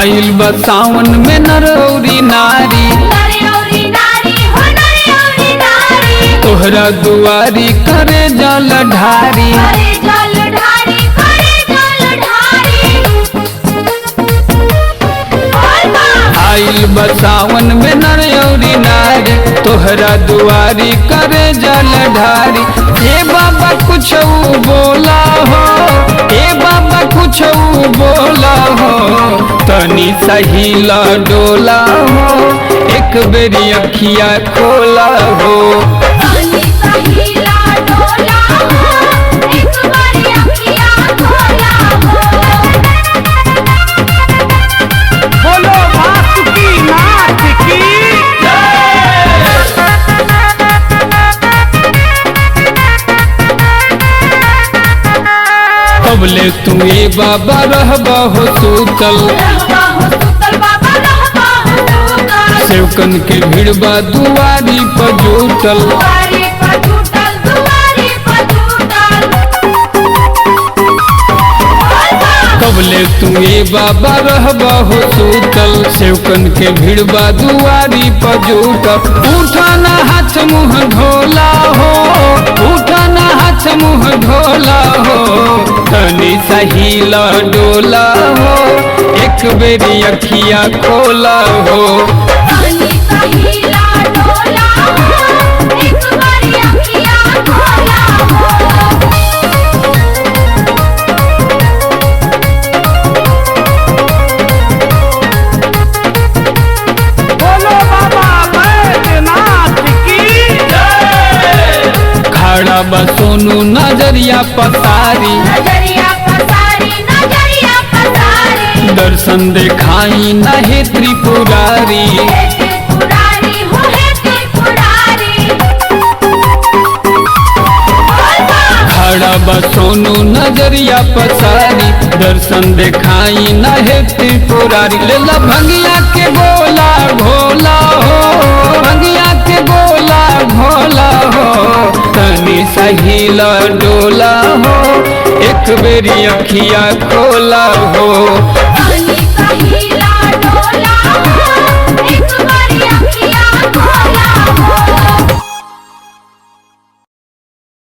आइल बा सावन में नर औरी नारी, तोहरा दुआरी करे जल ढारी। आइल बा सावन में नर औरी नारी, तोहरा दुआरी करे जल ढारी। हे बाबा कुछ बोला हो, हे बाबा कुछ बोला हो, तनी सहीला डोला हो, एक बेरी अखिया खोला हो। बोलो बासुकीनाथ की कबले तू ए बाबा रहबा हो सूतल, सेवकन के भिड़बा दुआरी पर जुटल। कबले तू ए बाबा रहबा हो सूतल, सेवकन के भिड़बा दुआरी पर जुटल। उठाना हाथ मुँह धोला हो, उठाना हाथ मुँह धोला हो, तनी सहीला डोला हो, एक बेरी अखिया खोला हो। बोलो बाबा बैद्यनाथ की खड़ा बा सोनू नजरिया पसारी, दर्शन देखाई नहे त्रिपुरारी। खड़ा बा सोनू नजरिया पसारी, दर्शन देखाई नहे त्रिपुरारी। लेला भंगिया के गोला घोला हो, भंगिया के गोला घोला हो, तनी सहीला डोला हो, एक बेरी अखिया खोला हो।